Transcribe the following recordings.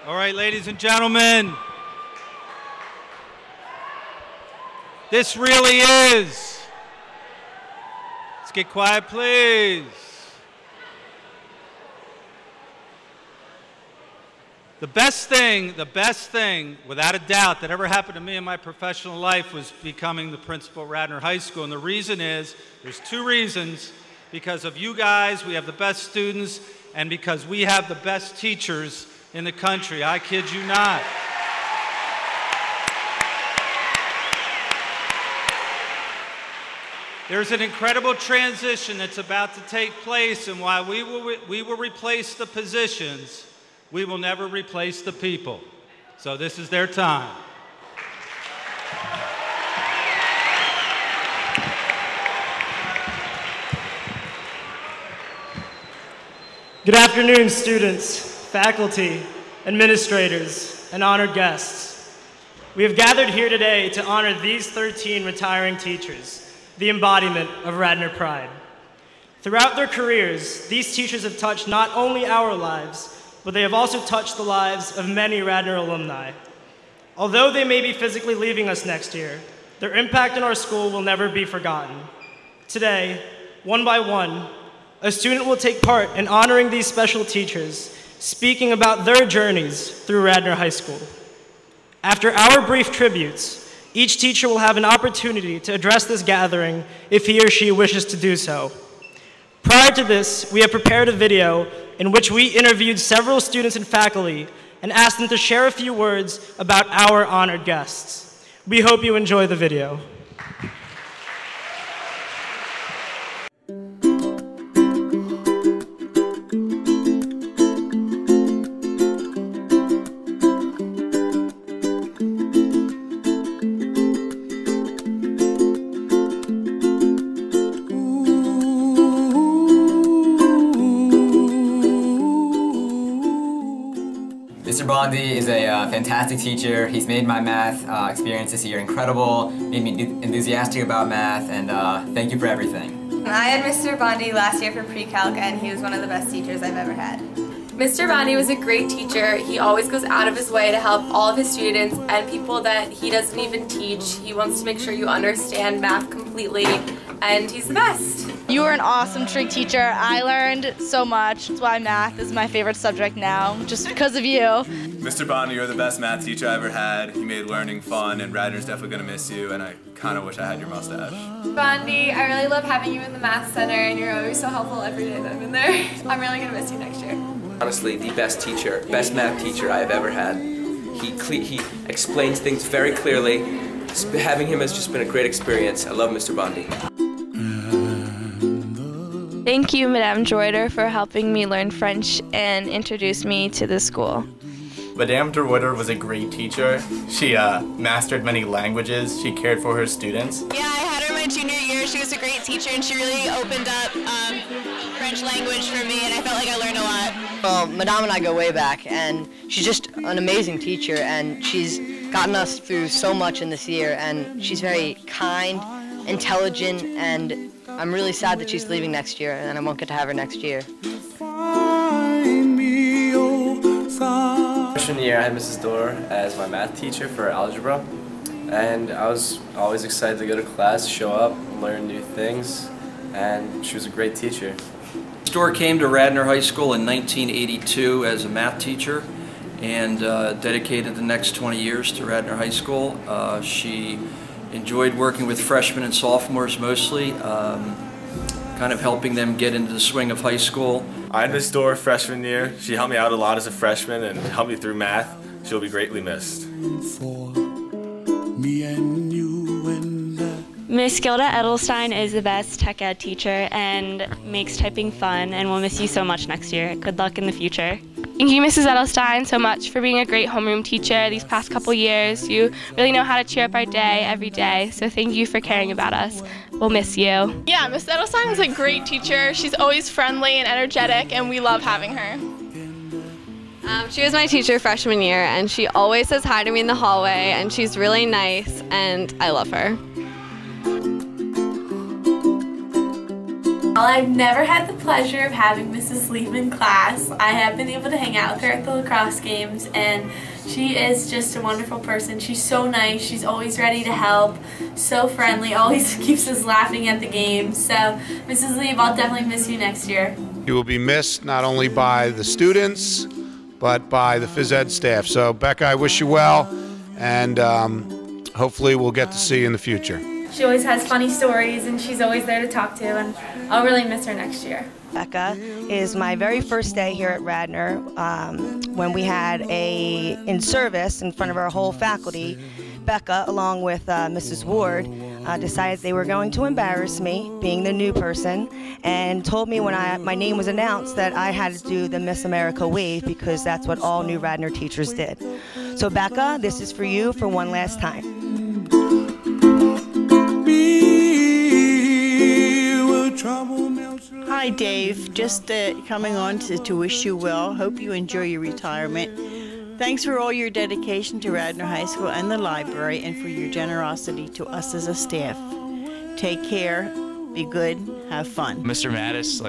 All right, ladies and gentlemen, this really is. Let's get quiet, please. The best thing, without a doubt, that ever happened to me in my professional life was becoming the principal at Radnor High School. And the reason is, there's two reasons. Because of you guys, we have the best students, and because we have the best teachers in the country. I kid you not. There's an incredible transition that's about to take place, and while we will replace the positions, we will never replace the people. So this is their time. Good afternoon, students, faculty, administrators, and honored guests. We have gathered here today to honor these 13 retiring teachers, the embodiment of Radnor pride. Throughout their careers, these teachers have touched not only our lives, but they have also touched the lives of many Radnor alumni. Although they may be physically leaving us next year, their impact in our school will never be forgotten. Today, one by one, a student will take part in honoring these special teachers, speaking about their journeys through Radnor High School. After our brief tributes, each teacher will have an opportunity to address this gathering if he or she wishes to do so. Prior to this, we have prepared a video in which we interviewed several students and faculty and asked them to share a few words about our honored guests. We hope you enjoy the video. Mr. Bondi is a fantastic teacher. He's made my math experience this year incredible, made me enthusiastic about math, and thank you for everything. I had Mr. Bondi last year for pre-calc, and he was one of the best teachers I've ever had. Mr. Bondi was a great teacher. He always goes out of his way to help all of his students and people that he doesn't even teach. He wants to make sure you understand math completely, and he's the best. You were an awesome trig teacher. I learned so much. That's why math is my favorite subject now, just because of you. Mr. Bondi, you're the best math teacher I ever had. He made learning fun, and Radnor's definitely going to miss you, and I kind of wish I had your mustache. Bondi, I really love having you in the math center, and you're always so helpful every day that I'm in there. I'm really going to miss you next year. Honestly, the best teacher, best math teacher I have ever had. He explains things very clearly. Having him has just been a great experience. I love Mr. Bondi. Thank you, Madame Droiter, for helping me learn French and introduce me to the school. Madame Droiter was a great teacher. She mastered many languages. She cared for her students. Yeah, I had her my junior year. She was a great teacher, and she really opened up French language for me, and I felt like I learned a lot. Well, Madame and I go way back, and she's just an amazing teacher, and she's gotten us through so much in this year, and she's very kind, intelligent, and I'm really sad that she's leaving next year, and I won't get to have her next year. Freshman year, I had Mrs. Dorr as my math teacher for algebra, and I was always excited to go to class, show up, learn new things, and she was a great teacher. Mrs. Dorr came to Radnor High School in 1982 as a math teacher and dedicated the next 20 years to Radnor High School. She enjoyed working with freshmen and sophomores mostly, kind of helping them get into the swing of high school. I had Miss Dorr freshman year. She helped me out a lot as a freshman and helped me through math. She'll be greatly missed. Miss Gilda Edelstein is the best tech ed teacher and makes typing fun, and we'll miss you so much next year. Good luck in the future. Thank you, Mrs. Edelstein, so much for being a great homeroom teacher these past couple years. You really know how to cheer up our day every day, so thank you for caring about us. We'll miss you. Yeah, Miss Edelstein is a great teacher. She's always friendly and energetic, and we love having her. She was my teacher freshman year, and she always says hi to me in the hallway, and she's really nice, and I love her. Well, I've never had the pleasure of having Mrs. Lee in class. I have been able to hang out with her at the lacrosse games, and she is just a wonderful person. She's so nice, she's always ready to help, so friendly, always keeps us laughing at the games. So, Mrs. Lee, I'll definitely miss you next year. You will be missed not only by the students, but by the phys ed staff. So, Becca, I wish you well, and hopefully we'll get to see you in the future. She always has funny stories, and she's always there to talk to, and I'll really miss her next year. Becca is my very first day here at Radnor. When we had a in-service in front of our whole faculty, Becca, along with Mrs. Ward, decided they were going to embarrass me, being the new person, and told me when my name was announced that I had to do the Miss America wave because that's what all new Radnor teachers did. So Becca, this is for you for one last time. Hi Dave, just coming on to wish you well. Hope you enjoy your retirement. Thanks for all your dedication to Radnor High School and the library, and for your generosity to us as a staff. Take care, be good, have fun. Mr. Mattis,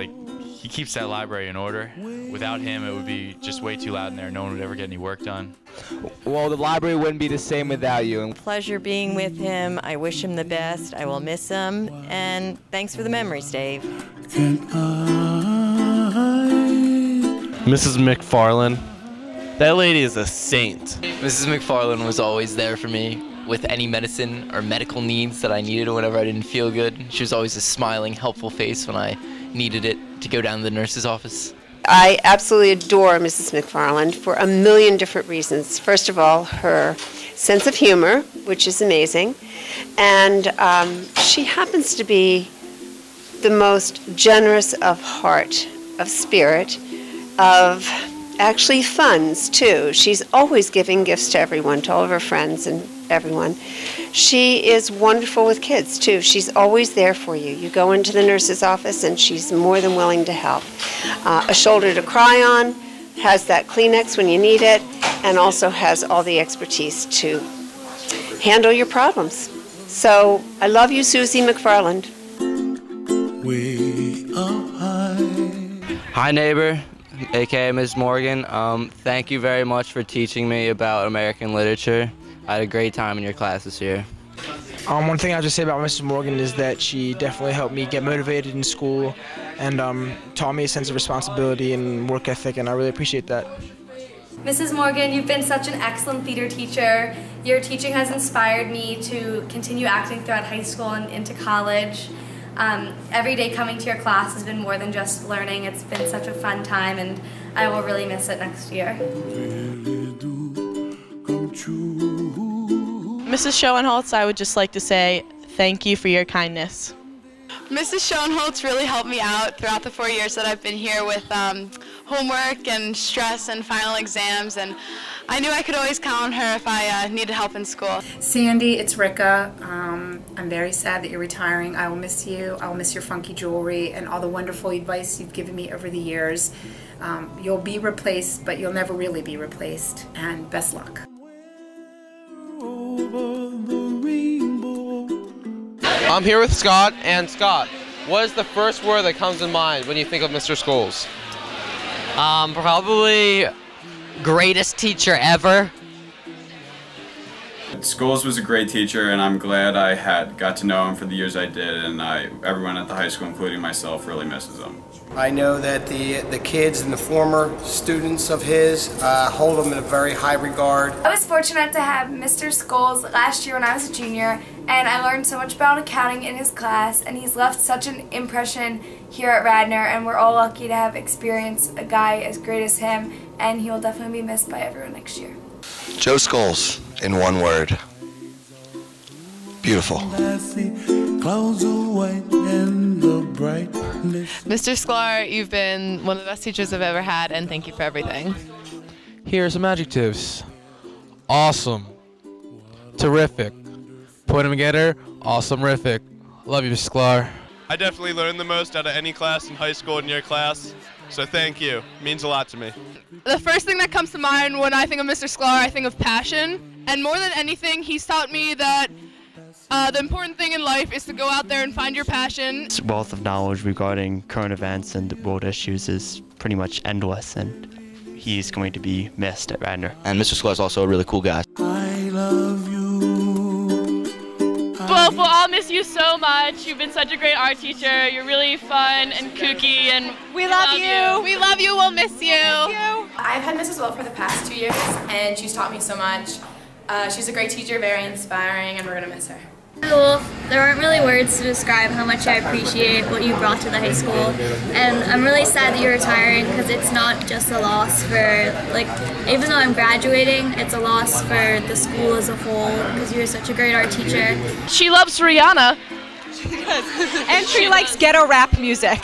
he keeps that library in order. Without him, it would be just way too loud in there. No one would ever get any work done. Well, the library wouldn't be the same without you. Pleasure being with him. I wish him the best. I will miss him. And thanks for the memories, Dave. Mrs. McFarland. That lady is a saint. Mrs. McFarland was always there for me with any medicine or medical needs that I needed whenever I didn't feel good. She was always a smiling, helpful face when I needed it to go down to the nurse's office. I absolutely adore Mrs. McFarland for a million different reasons. First of all, her sense of humor, which is amazing, and she happens to be the most generous of heart, of spirit, of actually funds too. She's always giving gifts to everyone, to all of her friends and everyone. She is wonderful with kids too. She's always there for you. You go into the nurse's office and she's more than willing to help. A shoulder to cry on, has that Kleenex when you need it, and also has all the expertise to handle your problems. So I love you, Susie McFarland. Way up high. Hi, neighbor, aka Ms. Morgan. Thank you very much for teaching me about American literature. I had a great time in your class this year. One thing I'll just say about Mrs. Morgan is that she definitely helped me get motivated in school and taught me a sense of responsibility and work ethic, and I really appreciate that. Mrs. Morgan, you've been such an excellent theater teacher. Your teaching has inspired me to continue acting throughout high school and into college. Every day coming to your class has been more than just learning. It's been such a fun time, and I will really miss it next year. Mrs. Schoenholtz, I would just like to say thank you for your kindness. Mrs. Schoenholtz really helped me out throughout the 4 years that I've been here with homework and stress and final exams, and I knew I could always count on her if I needed help in school. Sandy, it's Rika. I'm very sad that you're retiring. I will miss you. I will miss your funky jewelry and all the wonderful advice you've given me over the years. You'll be replaced, but you'll never really be replaced, and best luck. I'm here with Scott, and Scott, what is the first word that comes in mind when you think of Mr. Scholes? Probably greatest teacher ever. Scholes was a great teacher, and I'm glad I got to know him for the years I did, and everyone at the high school, including myself, really misses him. I know that the kids and the former students of his hold him in a very high regard. I was fortunate to have Mr. Scholes last year when I was a junior, and I learned so much about accounting in his class, and he's left such an impression here at Radnor, and we're all lucky to have experienced a guy as great as him, and he will definitely be missed by everyone next year. Joe Scholes, in one word. Beautiful. Mr. Sklar, you've been one of the best teachers I've ever had, and thank you for everything. Here are some adjectives. Awesome. Terrific. Put them together, awesome-rific. Love you, Mr. Sklar. I definitely learned the most out of any class in high school in your class, so thank you. It means a lot to me. The first thing that comes to mind when I think of Mr. Sklar, I think of passion. And more than anything, he's taught me that The important thing in life is to go out there and find your passion. His wealth of knowledge regarding current events and world issues is pretty much endless, and he's going to be missed at Radnor. And Mr. Sklar is also a really cool guy. I love you. Well, we'll all miss you so much. You've been such a great art teacher. You're really fun and kooky, and we love you. We love you. We'll miss you. I've had Mrs. Wolf for the past 2 years, and she's taught me so much. She's a great teacher, very inspiring, and we're going to miss her. Wolf, there aren't really words to describe how much I appreciate what you brought to the high school, and I'm really sad that you're retiring because it's not just a loss for, like, even though I'm graduating, it's a loss for the school as a whole because you're such a great art teacher. She loves Rihanna. And she likes ghetto rap music.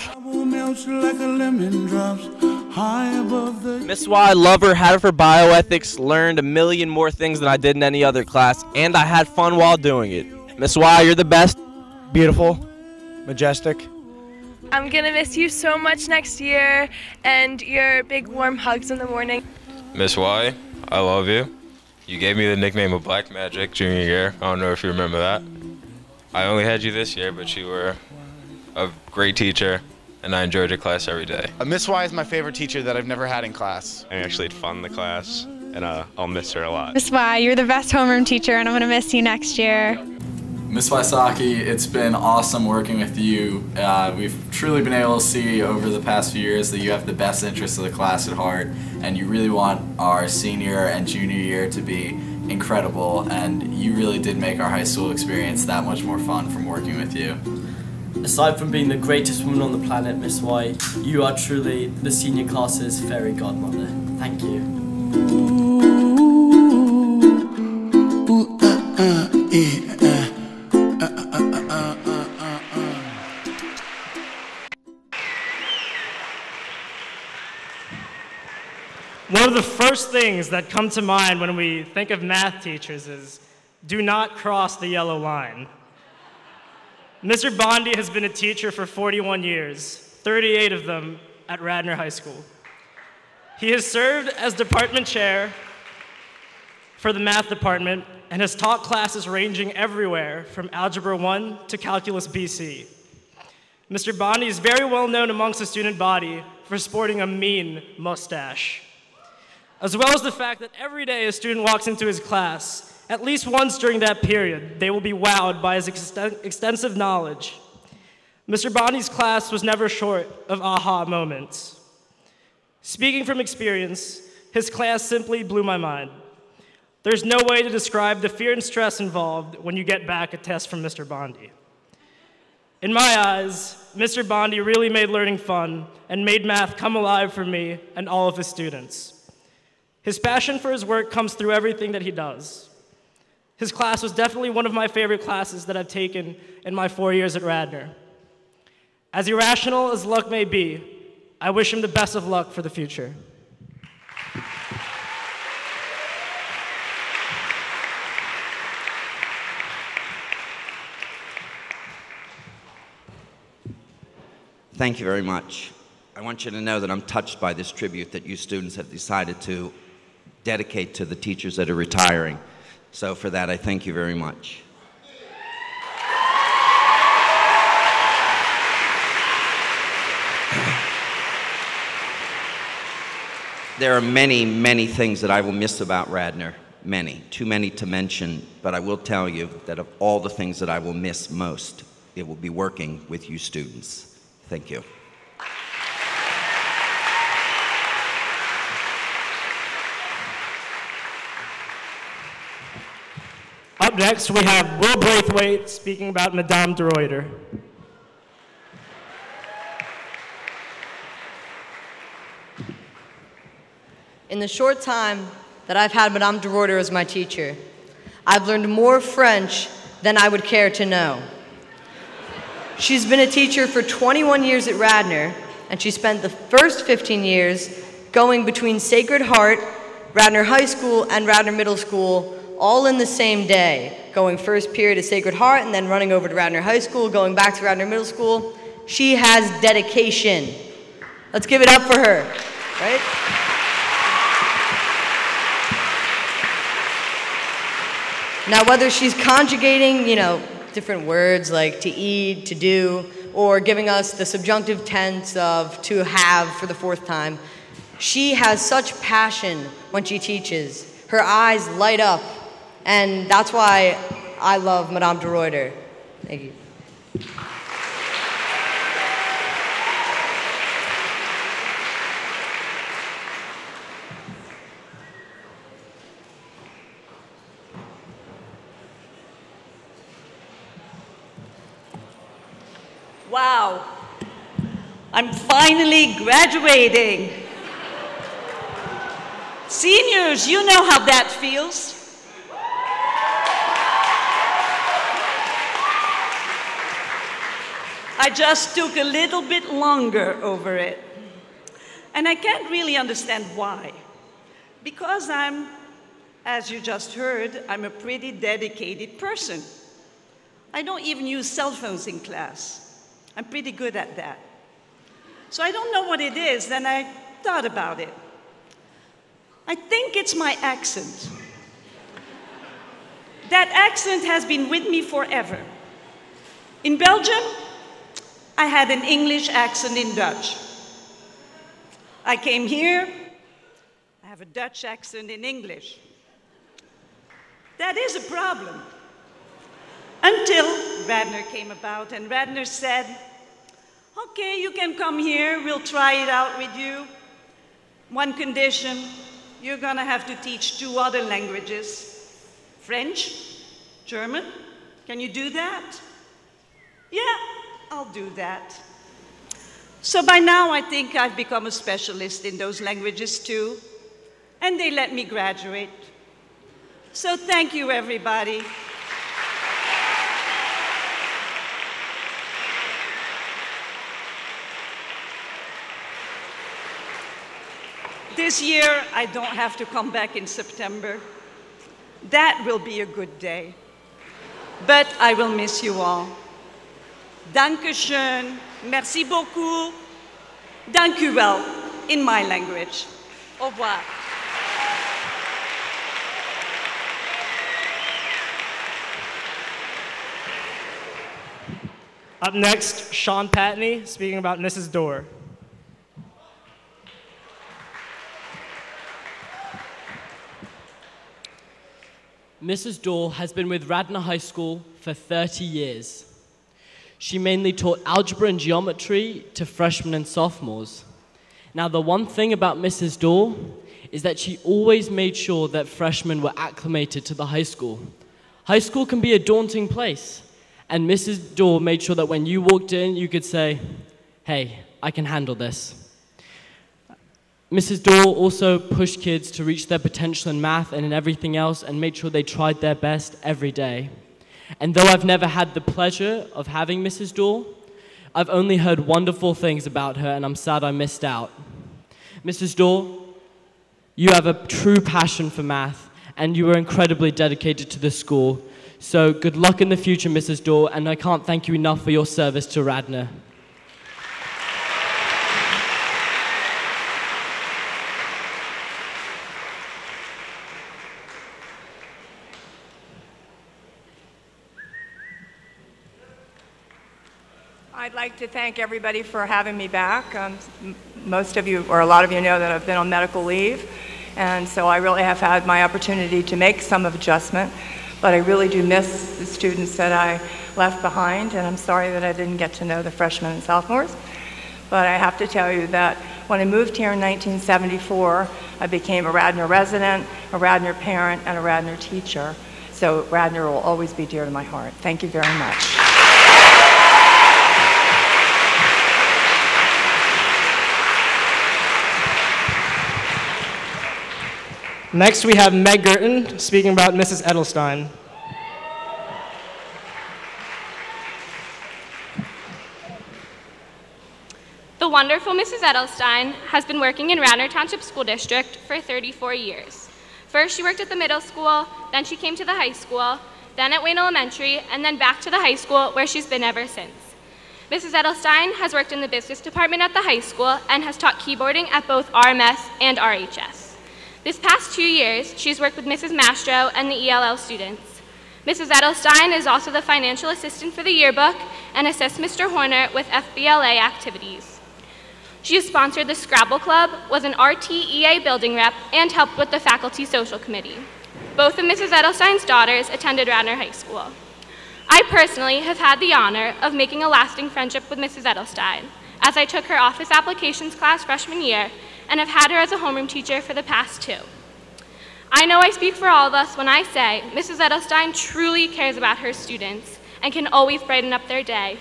Miss Y, love her, had her for bioethics, learned a million more things than I did in any other class, and I had fun while doing it. Miss Y, you're the best. Beautiful, majestic. I'm gonna miss you so much next year, and your big warm hugs in the morning. Miss Y, I love you. You gave me the nickname of Black Magic junior year. I don't know if you remember that. I only had you this year, but you were a great teacher, and I enjoyed your class every day. Miss Y is my favorite teacher that I've never had in class. I actually had fun in the class, and I'll miss her a lot. Miss Y, you're the best homeroom teacher, and I'm going to miss you next year. Miss Wysocki, it's been awesome working with you. We've truly been able to see over the past few years that you have the best interests of the class at heart, and you really want our senior and junior year to be incredible, and you really did make our high school experience that much more fun from working with you. Aside from being the greatest woman on the planet, Miss White, you are truly the senior class's fairy godmother. Thank you. One of the first things that come to mind when we think of math teachers is, do not cross the yellow line. Mr. Bondi has been a teacher for 41 years, 38 of them at Radnor High School. He has served as department chair for the math department and has taught classes ranging everywhere from Algebra 1 to Calculus BC. Mr. Bondi is very well known amongst the student body for sporting a mean mustache, as well as the fact that every day a student walks into his class, at least once during that period, they will be wowed by his extensive knowledge. Mr. Bondi's class was never short of aha moments. Speaking from experience, his class simply blew my mind. There's no way to describe the fear and stress involved when you get back a test from Mr. Bondi. In my eyes, Mr. Bondi really made learning fun and made math come alive for me and all of his students. His passion for his work comes through everything that he does. His class was definitely one of my favorite classes that I've taken in my 4 years at Radnor. As irrational as luck may be, I wish him the best of luck for the future. Thank you very much. I want you to know that I'm touched by this tribute that you students have decided to dedicate to the teachers that are retiring. So for that, I thank you very much. There are many, many things that I will miss about Radnor. Many. Too many to mention, but I will tell you that of all the things that I will miss most, it will be working with you students. Thank you. Up next, we have Will Braithwaite speaking about Madame de Ruyter. In the short time that I've had Madame de Ruyter as my teacher, I've learned more French than I would care to know. She's been a teacher for 21 years at Radnor, and she spent the first 15 years going between Sacred Heart, Radnor High School, and Radnor Middle School, all in the same day, going first period at Sacred Heart and then running over to Radnor High School, going back to Radnor Middle School. She has dedication. Let's give it up for her, right? Now, whether she's conjugating, different words like to eat, to do, or giving us the subjunctive tense of to have for the 4th time. She has such passion when she teaches. Her eyes light up, and that's why I love Madame de Ruyter. Thank you. Wow, I'm finally graduating. Seniors, you know how that feels. I just took a little bit longer over it. And I can't really understand why. Because as you just heard, I'm a pretty dedicated person. I don't even use cell phones in class. I'm pretty good at that. So I don't know what it is, then I thought about it. I think it's my accent. That accent has been with me forever. In Belgium, I had an English accent in Dutch. I came here, I have a Dutch accent in English. That is a problem. Until Radner came about, and Radner said, okay, you can come here, we'll try it out with you. One condition, you're gonna have to teach 2 other languages. French, German, can you do that? Yeah, I'll do that. So by now, I think I've become a specialist in those languages too, and they let me graduate. So thank you, everybody. This year, I don't have to come back in September. That will be a good day. But I will miss you all. Dankeschön, merci beaucoup, dank u wel, in my language. Au revoir. Up next, Sean Patney speaking about Mrs. Dorr. Mrs. Dorr has been with Radnor High School for 30 years. She mainly taught algebra and geometry to freshmen and sophomores. Now, the one thing about Mrs. Dorr is that she always made sure that freshmen were acclimated to the high school. High school can be a daunting place, and Mrs. Dorr made sure that when you walked in, you could say, hey, I can handle this. Mrs. Dorr also pushed kids to reach their potential in math and in everything else and made sure they tried their best every day. And though I've never had the pleasure of having Mrs. Dorr, I've only heard wonderful things about her, and I'm sad I missed out. Mrs. Dorr, you have a true passion for math, and you are incredibly dedicated to the school. So good luck in the future, Mrs. Dorr, and I can't thank you enough for your service to Radnor. I'd like to thank everybody for having me back. Most of you, or a lot of you, know that I've been on medical leave, and so I really have had my opportunity to make some adjustment, but I really do miss the students that I left behind, and I'm sorry that I didn't get to know the freshmen and sophomores. But I have to tell you that when I moved here in 1974, I became a Radnor resident, a Radnor parent, and a Radnor teacher. So Radnor will always be dear to my heart. Thank you very much. Next, we have Meg Gerton speaking about Mrs. Edelstein. The wonderful Mrs. Edelstein has been working in Radnor Township School District for 34 years. First, she worked at the middle school, then she came to the high school, then at Wayne Elementary, and then back to the high school, where she's been ever since. Mrs. Edelstein has worked in the business department at the high school and has taught keyboarding at both RMS and RHS. This past 2 years, she's worked with Mrs. Mastro and the ELL students. Mrs. Edelstein is also the financial assistant for the yearbook and assists Mr. Horner with FBLA activities. She has sponsored the Scrabble Club, was an RTEA building rep, and helped with the faculty social committee. Both of Mrs. Edelstein's daughters attended Radnor High School. I personally have had the honor of making a lasting friendship with Mrs. Edelstein, as I took her office applications class freshman year and have had her as a homeroom teacher for the past 2. I know I speak for all of us when I say Mrs. Edelstein truly cares about her students and can always brighten up their day.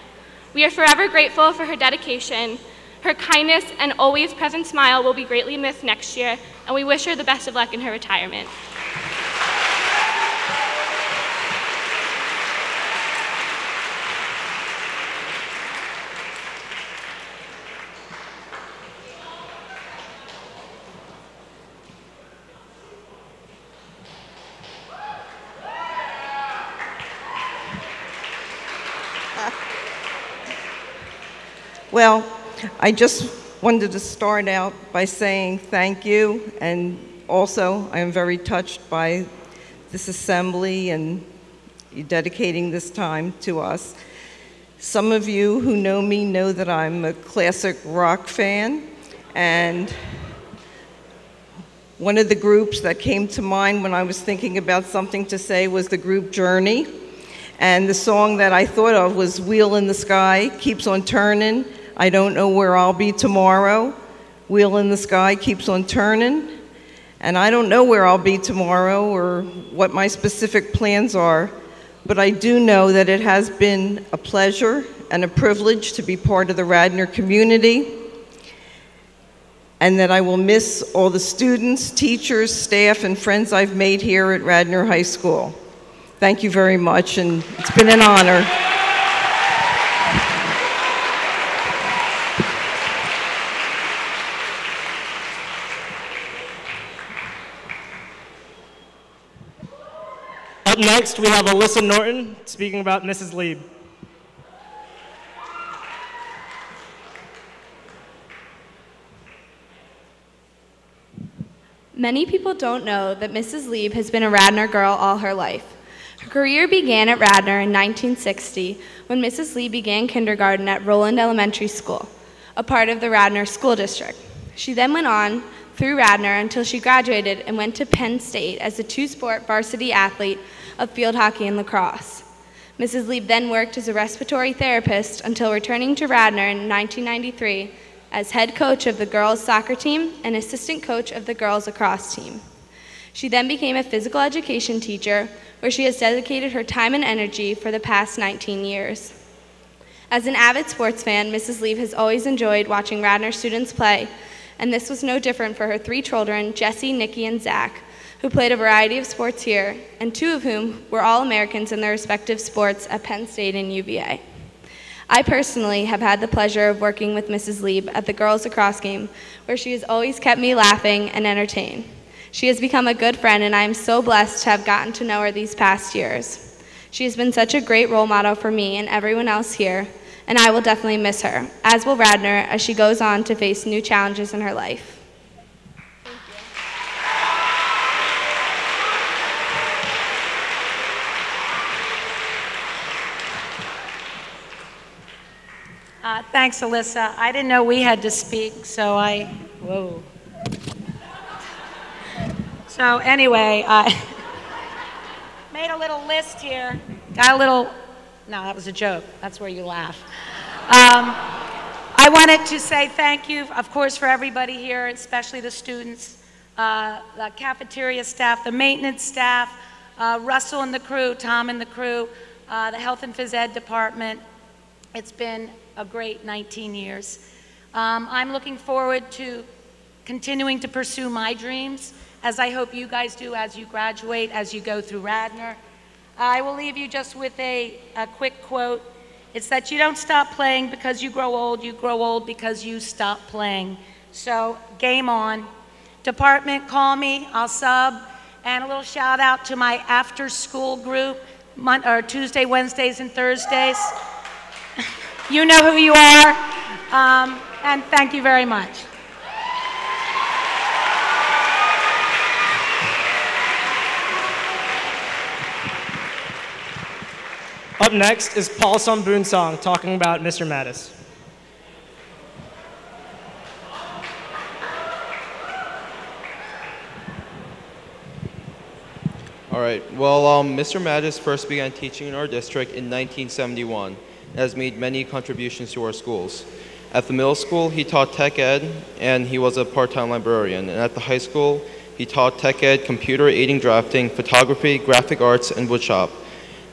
We are forever grateful for her dedication. Her kindness and always present smile will be greatly missed next year, and we wish her the best of luck in her retirement. Well, I just wanted to start out by saying thank you, and also I am very touched by this assembly and you dedicating this time to us. Some of you who know me know that I'm a classic rock fan, and one of the groups that came to mind when I was thinking about something to say was the group Journey, and the song that I thought of was Wheel in the Sky, Keeps on Turning. I don't know where I'll be tomorrow. Wheel in the sky keeps on turning. And I don't know where I'll be tomorrow or what my specific plans are, but I do know that it has been a pleasure and a privilege to be part of the Radnor community, and that I will miss all the students, teachers, staff, and friends I've made here at Radnor High School. Thank you very much, and it's been an honor. Up next, we have Alyssa Norton speaking about Mrs. Lieb. Many people don't know that Mrs. Lieb has been a Radnor girl all her life. Her career began at Radnor in 1960 when Mrs. Lieb began kindergarten at Roland Elementary School, a part of the Radnor School District. She then went on through Radnor until she graduated and went to Penn State as a 2-sport varsity athlete of field hockey and lacrosse. Mrs. Lieb then worked as a respiratory therapist until returning to Radnor in 1993 as head coach of the girls' soccer team and assistant coach of the girls' lacrosse team. She then became a physical education teacher, where she has dedicated her time and energy for the past 19 years. As an avid sports fan, Mrs. Lieb has always enjoyed watching Radnor students play, and this was no different for her 3 children, Jesse, Nikki, and Zach, who played a variety of sports here, and 2 of whom were All-Americans in their respective sports at Penn State and UVA. I personally have had the pleasure of working with Mrs. Lieb at the girls' lacrosse game, where she has always kept me laughing and entertained. She has become a good friend, and I am so blessed to have gotten to know her these past years. She has been such a great role model for me and everyone else here, and I will definitely miss her, as will Radnor, as she goes on to face new challenges in her life. Thanks, Alyssa. I didn't know we had to speak, so whoa. So anyway, I made a little list here. Got a little, no, that was a joke. That's where you laugh. I wanted to say thank you, of course, for everybody here, especially the students, the cafeteria staff, the maintenance staff, Russell and the crew, Tom and the crew, the health and phys ed department. It's been a great 19 years. I'm looking forward to continuing to pursue my dreams, as I hope you guys do as you graduate, as you go through Radnor. I will leave you just with a quick quote. It's that you don't stop playing because you grow old because you stop playing. So game on. Department, call me, I'll sub. And a little shout out to my after school group, Tuesday, Wednesdays, and Thursdays. You know who you are, and thank you very much. Up next is Paul Song Song talking about Mr. Mattis. All right, well, Mr. Mattis first began teaching in our district in 1971 and has made many contributions to our schools. At the middle school, he taught tech ed, and he was a part-time librarian. And at the high school, he taught tech ed, computer aiding drafting, photography, graphic arts, and woodshop.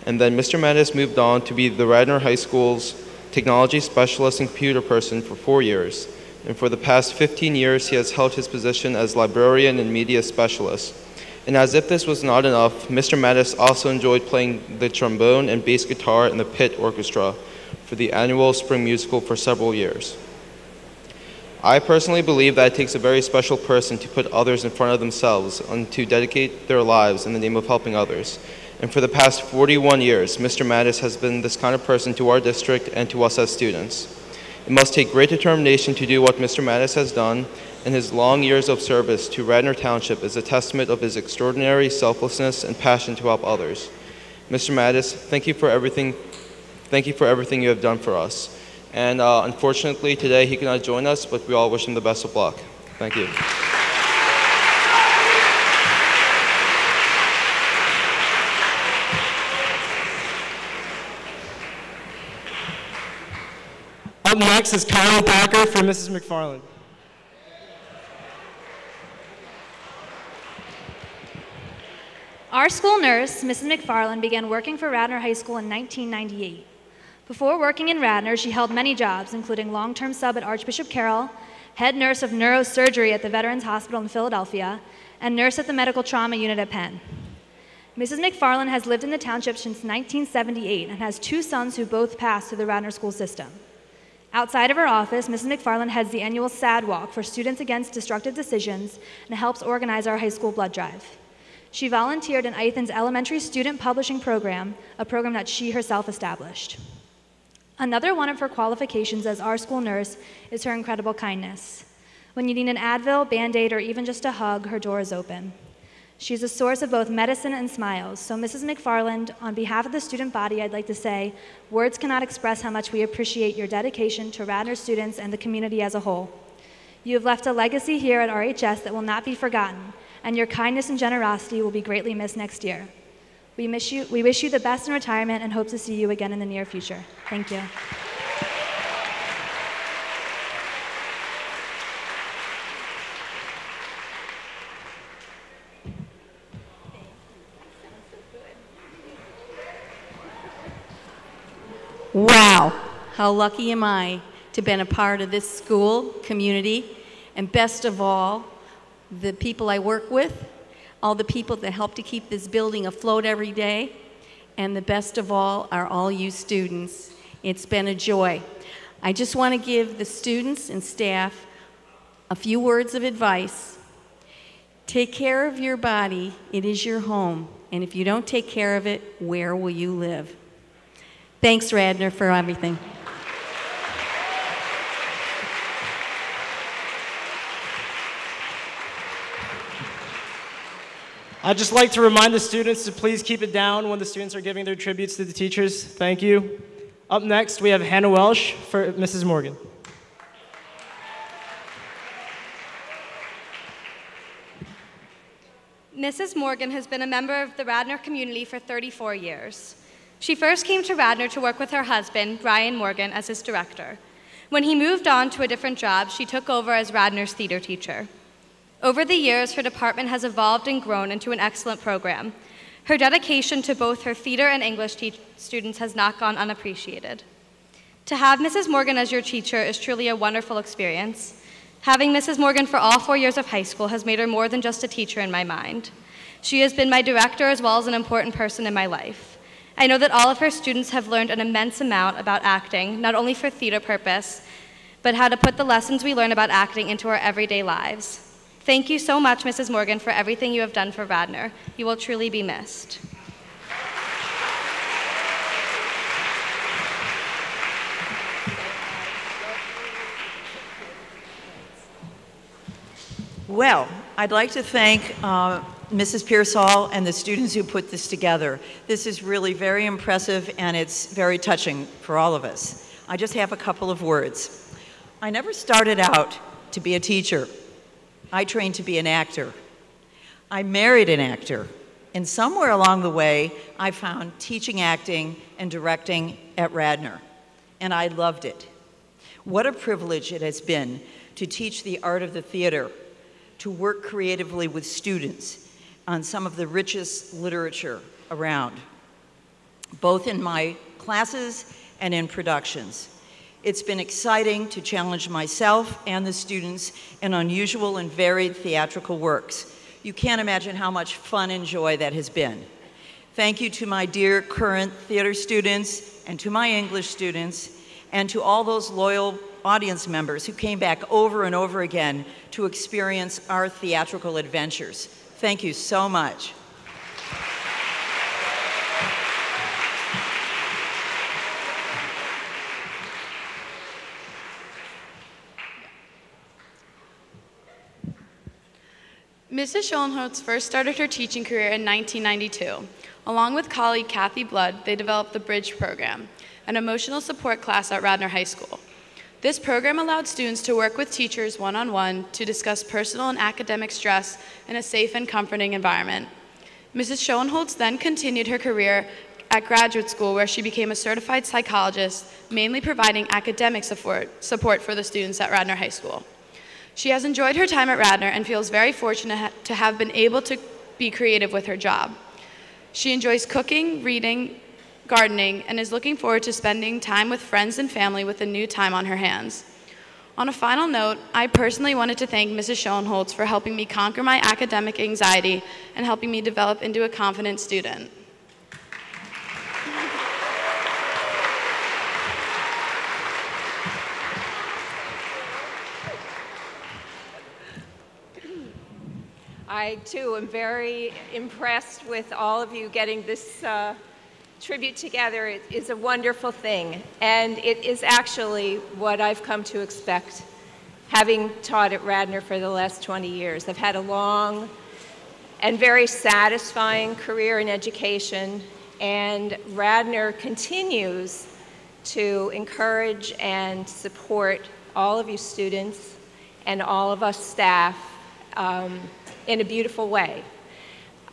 And then Mr. Mattis moved on to be the Radnor High School's technology specialist and computer person for 4 years. And for the past 15 years, he has held his position as librarian and media specialist. And as if this was not enough, Mr. Mattis also enjoyed playing the trombone and bass guitar in the pit orchestra for the annual spring musical for several years. I personally believe that it takes a very special person to put others in front of themselves and to dedicate their lives in the name of helping others. And for the past 41 years, Mr. Mattis has been this kind of person to our district and to us as students. It must take great determination to do what Mr. Mattis has done, and his long years of service to Radnor Township is a testament of his extraordinary selflessness and passion to help others. Mr. Mattis, thank you for everything you have done for us. And unfortunately, today he cannot join us, but we all wish him the best of luck. Thank you. Up next is Kylie Packer for Mrs. McFarland. Our school nurse, Mrs. McFarland, began working for Radnor High School in 1998. Before working in Radnor, she held many jobs, including long-term sub at Archbishop Carroll, head nurse of neurosurgery at the Veterans Hospital in Philadelphia, and nurse at the medical trauma unit at Penn. Mrs. McFarland has lived in the township since 1978 and has 2 sons who both passed through the Radnor school system. Outside of her office, Mrs. McFarland heads the annual SAD Walk for Students Against Destructive Decisions and helps organize our high school blood drive. She volunteered in Ithan's elementary student publishing program, a program that she herself established. Another one of her qualifications as our school nurse is her incredible kindness. When you need an Advil, Band-Aid, or even just a hug, her door is open. She's a source of both medicine and smiles. So Mrs. McFarland, on behalf of the student body, I'd like to say, words cannot express how much we appreciate your dedication to Radnor students and the community as a whole. You have left a legacy here at RHS that will not be forgotten, and your kindness and generosity will be greatly missed next year. We wish you the best in retirement and hope to see you again in the near future. Thank you. Wow, how lucky am I to have been a part of this school, community, and best of all, the people I work with, all the people that help to keep this building afloat every day, and the best of all are all you students. It's been a joy. I just want to give the students and staff a few words of advice. Take care of your body. It is your home. And if you don't take care of it, where will you live? Thanks, Radnor, for everything. I'd just like to remind the students to please keep it down when the students are giving their tributes to the teachers. Thank you. Up next, we have Hannah Welsh for Mrs. Morgan. Mrs. Morgan has been a member of the Radnor community for 34 years. She first came to Radnor to work with her husband, Brian Morgan, as his director. When he moved on to a different job, she took over as Radnor's theater teacher. Over the years, her department has evolved and grown into an excellent program. Her dedication to both her theater and English students has not gone unappreciated. To have Mrs. Morgan as your teacher is truly a wonderful experience. Having Mrs. Morgan for all 4 years of high school has made her more than just a teacher in my mind. She has been my director as well as an important person in my life. I know that all of her students have learned an immense amount about acting, not only for theater purpose, but how to put the lessons we learn about acting into our everyday lives. Thank you so much, Mrs. Morgan, for everything you have done for Radnor. You will truly be missed. Well, I'd like to thank Mrs. Pearsall and the students who put this together. This is really very impressive and it's very touching for all of us. I just have a couple of words. I never started out to be a teacher. I trained to be an actor. I married an actor, and somewhere along the way, I found teaching acting and directing at Radnor, and I loved it. What a privilege it has been to teach the art of the theater, to work creatively with students on some of the richest literature around, both in my classes and in productions. It's been exciting to challenge myself and the students in unusual and varied theatrical works. You can't imagine how much fun and joy that has been. Thank you to my dear current theater students and to my English students and to all those loyal audience members who came back over and over again to experience our theatrical adventures. Thank you so much. Mrs. Schoenholtz first started her teaching career in 1992. Along with colleague Kathy Blood, they developed the Bridge program, an emotional support class at Radnor High School. This program allowed students to work with teachers one-on-one to discuss personal and academic stress in a safe and comforting environment. Mrs. Schoenholtz then continued her career at graduate school where she became a certified psychologist, mainly providing academic support for the students at Radnor High School. She has enjoyed her time at Radnor and feels very fortunate to have been able to be creative with her job. She enjoys cooking, reading, gardening, and is looking forward to spending time with friends and family with a new time on her hands. On a final note, I personally wanted to thank Mrs. Schoenholtz for helping me conquer my academic anxiety and helping me develop into a confident student. I, too, am very impressed with all of you getting this tribute together. It is a wonderful thing, and it is actually what I've come to expect, having taught at Radnor for the last 20 years. I've had a long and very satisfying career in education, and Radnor continues to encourage and support all of you students and all of us staff in a beautiful way.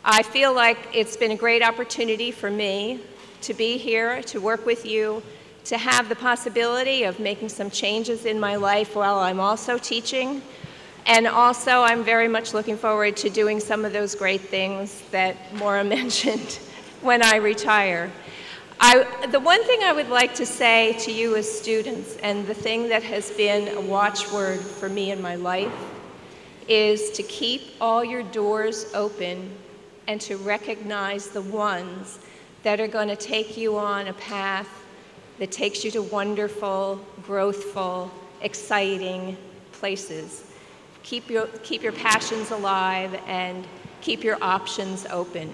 I feel like it's been a great opportunity for me to be here, to work with you, to have the possibility of making some changes in my life while I'm also teaching. And also, I'm very much looking forward to doing some of those great things that Maura mentioned when I retire. The one thing I would like to say to you as students, and the thing that has been a watchword for me in my life, is to keep all your doors open and to recognize the ones that are going to take you on a path that takes you to wonderful, growthful, exciting places. Keep your passions alive and keep your options open.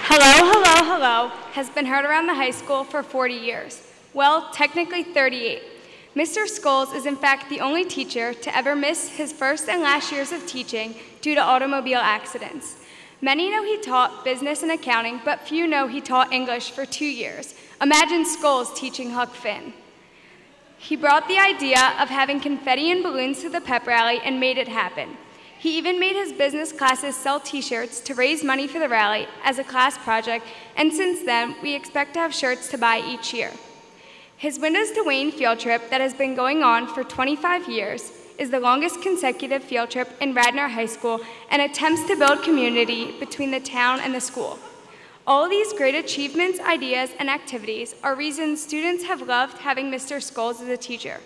Hello, hello, hello has been heard around the high school for 40 years. Well, technically 38. Mr. Scholes is in fact the only teacher to ever miss his first and last years of teaching due to automobile accidents. Many know he taught business and accounting, but few know he taught English for 2 years. Imagine Scholes teaching Huck Finn. He brought the idea of having confetti and balloons to the pep rally and made it happen. He even made his business classes sell t-shirts to raise money for the rally as a class project, and since then, we expect to have shirts to buy each year. His Windows to Wayne field trip that has been going on for 25 years is the longest consecutive field trip in Radnor High School and attempts to build community between the town and the school. All of these great achievements, ideas, and activities are reasons students have loved having Mr. Scholes as a teacher.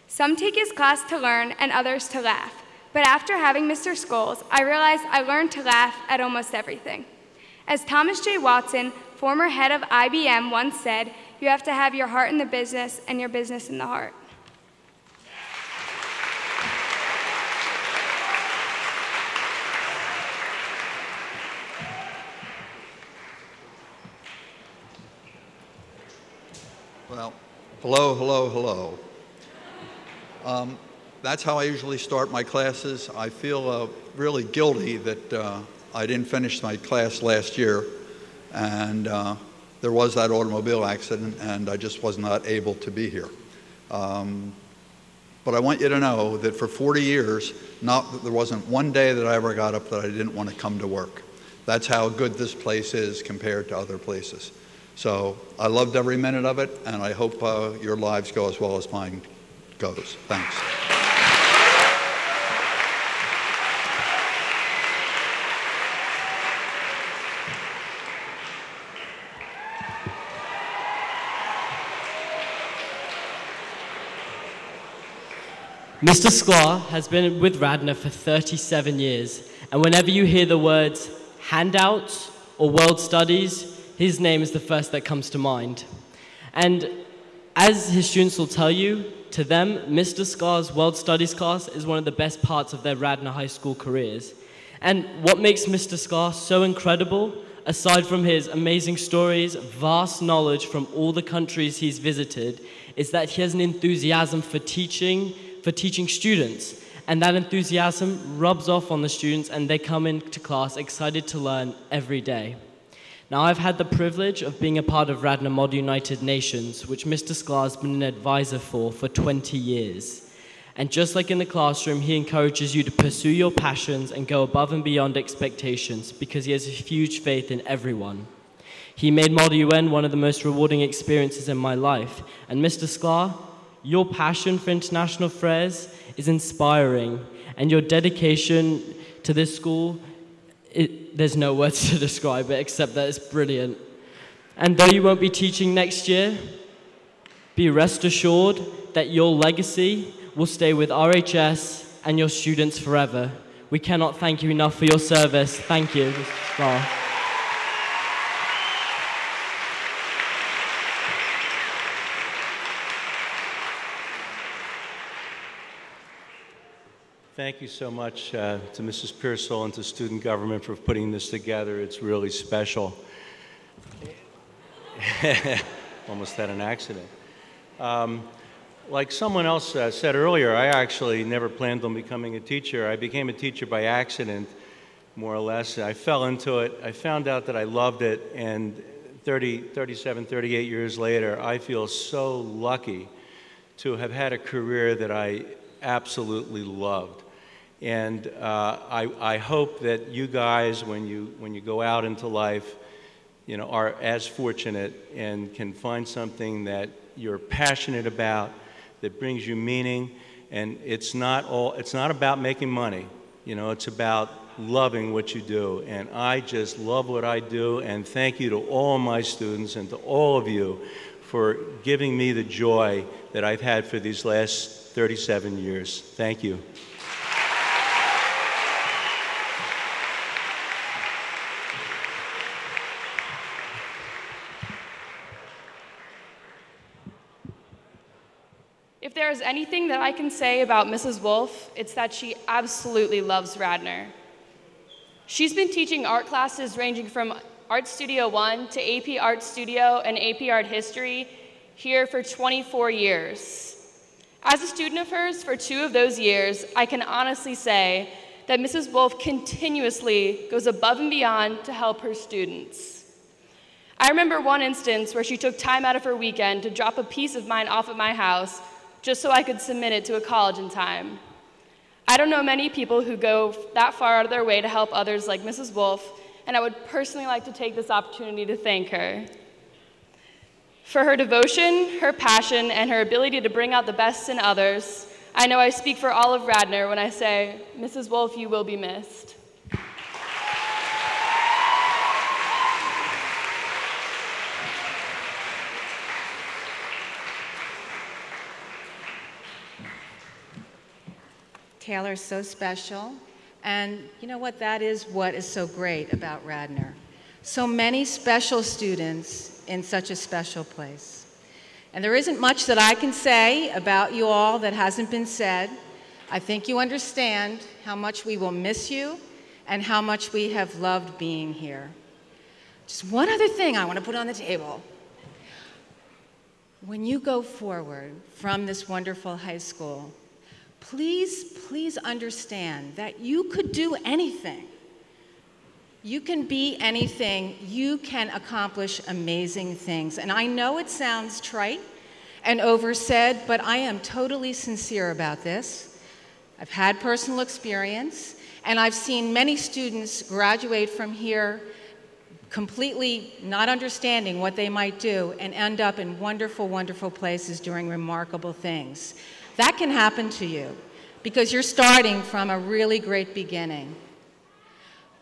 Some take his class to learn and others to laugh. But after having Mr. Scholes, I realized I learned to laugh at almost everything. As Thomas J. Watson, former head of IBM, once said, you have to have your heart in the business and your business in the heart. Well, Hello, hello, hello. That's how I usually start my classes. I feel really guilty that I didn't finish my class last year, and there was that automobile accident, and I just was not able to be here. But I want you to know that for 40 years, there wasn't one day that I ever got up that I didn't want to come to work. That's how good this place is compared to other places. So I loved every minute of it, and I hope your lives go as well as mine goes. Thanks. Mr. Sklar has been with Radnor for 37 years, and whenever you hear the words handouts or world studies, his name is the first that comes to mind. And as his students will tell you, to them, Mr. Sklar's world studies class is one of the best parts of their Radnor High School careers. And what makes Mr. Sklar so incredible, aside from his amazing stories, vast knowledge from all the countries he's visited, is that he has an enthusiasm for teaching students. And that enthusiasm rubs off on the students, and they come into class excited to learn every day. Now, I've had the privilege of being a part of Radnor Model United Nations, which Mr. Sklar has been an advisor for 20 years. And just like in the classroom, he encourages you to pursue your passions and go above and beyond expectations because he has a huge faith in everyone. He made Model UN one of the most rewarding experiences in my life. And Mr. Sklar, your passion for international affairs is inspiring, and your dedication to this school, there's no words to describe it except that it's brilliant. And though you won't be teaching next year, be rest assured that your legacy will stay with RHS and your students forever. We cannot thank you enough for your service. Thank you, Mr. Sklar. Thank you so much to Mrs. Pearsall and to student government for putting this together. It's really special. Almost had an accident. Like someone else said earlier, I actually never planned on becoming a teacher. I became a teacher by accident, more or less. I fell into it. I found out that I loved it, and 37, 38 years later, I feel so lucky to have had a career that I absolutely loved. And I hope that you guys, when you go out into life, you know, are as fortunate and can find something that you're passionate about, that brings you meaning. And it's not about making money. You know, it's about loving what you do. And I just love what I do. And thank you to all my students and to all of you for giving me the joy that I've had for these last 37 years. Thank you. If there is anything that I can say about Mrs. Wolf, it's that she absolutely loves Radnor. She's been teaching art classes ranging from Art Studio 1 to AP Art Studio and AP Art History here for 24 years. As a student of hers for 2 of those years, I can honestly say that Mrs. Wolf continuously goes above and beyond to help her students. I remember one instance where she took time out of her weekend to drop a piece of mine off at my house just so I could submit it to a college in time. I don't know many people who go that far out of their way to help others like Mrs. Wolf, and I would personally like to take this opportunity to thank her. For her devotion, her passion, and her ability to bring out the best in others, I know I speak for all of Radnor when I say, Mrs. Wolf, you will be missed. Taylor's so special, and you know what? That is what is so great about Radnor. So many special students in such a special place. And there isn't much that I can say about you all that hasn't been said. I think you understand how much we will miss you and how much we have loved being here. Just one other thing I want to put on the table. when you go forward from this wonderful high school, please understand that you could do anything. You can be anything. You can accomplish amazing things. And I know it sounds trite and oversaid, but I am totally sincere about this. I've had personal experience, and I've seen many students graduate from here completely not understanding what they might do and end up in wonderful, wonderful places doing remarkable things. That can happen to you because you're starting from a really great beginning.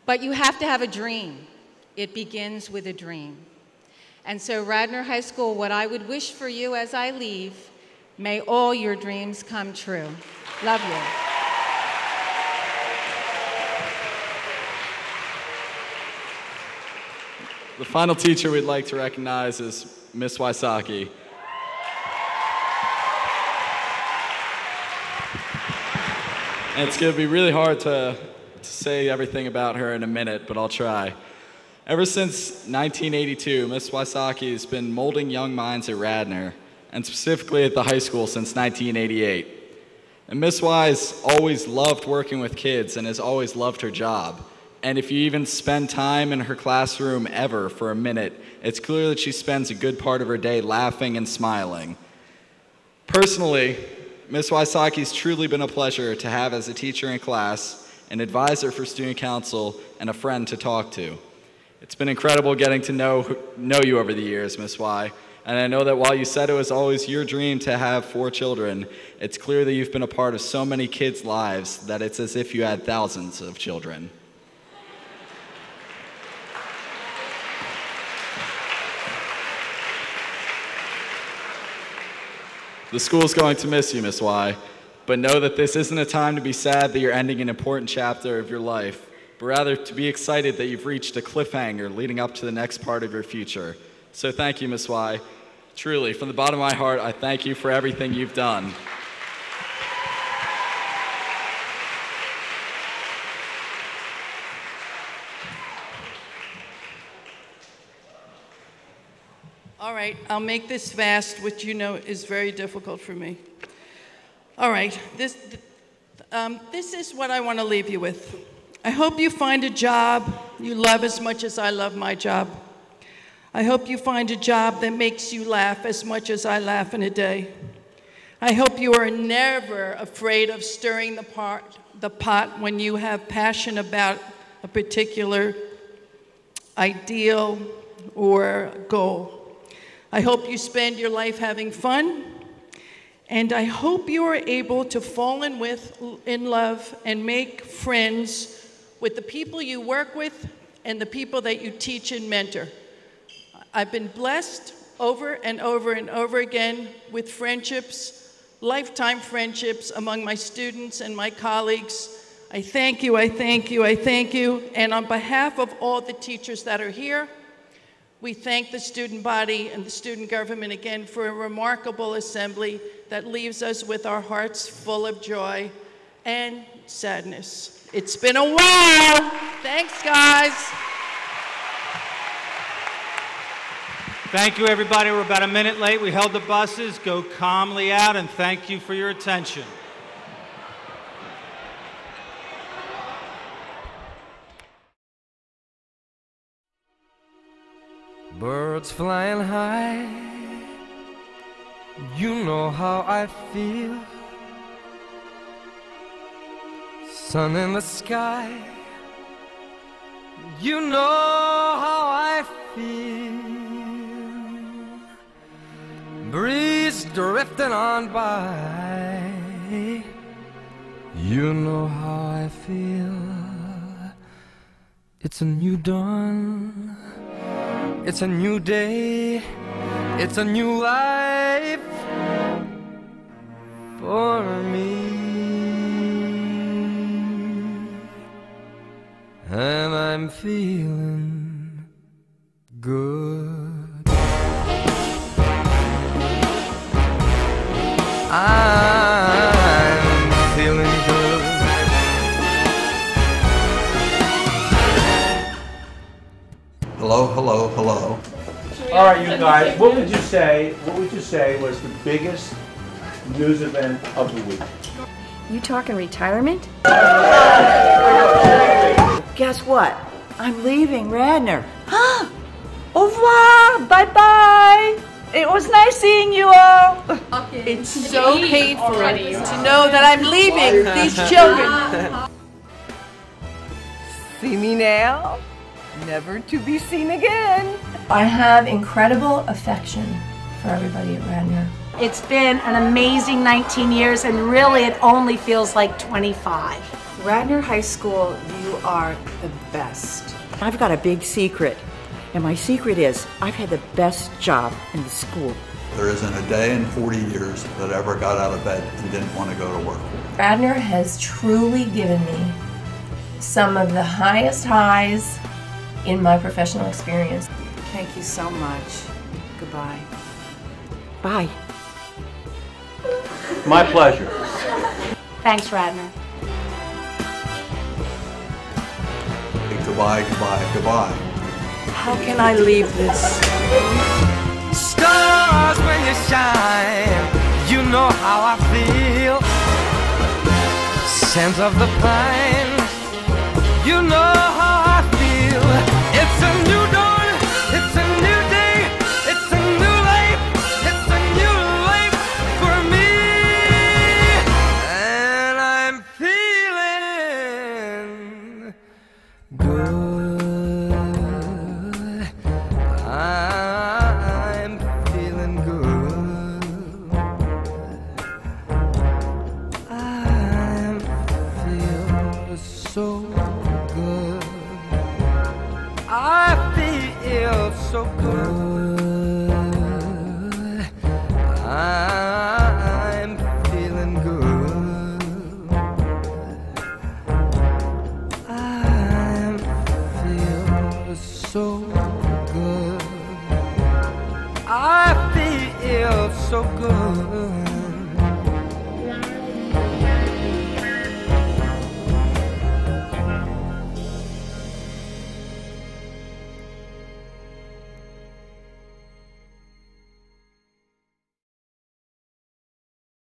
But you have to have a dream. It begins with a dream. And so Radnor High School, what I would wish for you as I leave, may all your dreams come true. Love you. The final teacher we'd like to recognize is Miss Wysocki. And it's going to be really hard to say everything about her in a minute, but I'll try. Ever since 1982, Miss Wysocki has been molding young minds at Radnor, and specifically at the high school since 1988. And Miss Wise always loved working with kids and has always loved her job. And if you even spend time in her classroom ever for a minute, it's clear that she spends a good part of her day laughing and smiling. Personally, Miss Wysocki's truly been a pleasure to have as a teacher in class, an advisor for student council, and a friend to talk to. It's been incredible getting to know you over the years, Miss Y. And I know that while you said it was always your dream to have 4 children, it's clear that you've been a part of so many kids' lives that it's as if you had thousands of children. The school's going to miss you, Miss Y, but know that this isn't a time to be sad that you're ending an important chapter of your life, but rather to be excited that you've reached a cliffhanger leading up to the next part of your future. So thank you, Miss Y. Truly, from the bottom of my heart, I thank you for everything you've done. All right, I'll make this fast, which you know is very difficult for me. All right, this is what I want to leave you with. I hope you find a job you love as much as I love my job. I hope you find a job that makes you laugh as much as I laugh in a day. I hope you are never afraid of stirring the pot when you have passion about a particular ideal or goal. I hope you spend your life having fun, and I hope you are able to fall in love and make friends with the people you work with and the people that you teach and mentor. I've been blessed over and over and over again with friendships, lifetime friendships among my students and my colleagues. I thank you, I thank you, I thank you. And on behalf of all the teachers that are here, we thank the student body and the student government again for a remarkable assembly that leaves us with our hearts full of joy and sadness. It's been a while. Thanks, guys. Thank you, everybody. We're about a minute late. We held the buses. Go calmly out, and thank you for your attention. Birds flying high, you know how I feel. Sun in the sky, you know how I feel. Breeze drifting on by, you know how I feel. It's a new dawn, it's a new day, it's a new life for me. And I'm feeling good. I'm feeling good. Hello, hello, hello. All right, you guys, what would you say was the biggest news event of the week? You talking retirement? Guess what? I'm leaving Radnor. Au revoir. Bye-bye. It was nice seeing you all. It's so painful to know that I'm leaving these children. See me now, never to be seen again. I have incredible affection for everybody at Radnor. It's been an amazing 19 years, and really it only feels like 25. Radnor High School, you are the best. I've got a big secret, and my secret is I've had the best job in the school. There isn't a day in 40 years that I ever got out of bed and didn't want to go to work. Radnor has truly given me some of the highest highs in my professional experience. Thank you so much. Goodbye. Bye. My pleasure. Thanks, Radnor. Goodbye, goodbye, goodbye. How can I leave this? Stars when you shine, you know how I feel. Scent of the pine, you know how I feel. It's a new dawn, it's a new day, it's a new life, it's a new life for me. And I'm feeling good. I'm feeling good. I feel so good. I feel so good. I'm feeling good. I feel so good. I feel so good.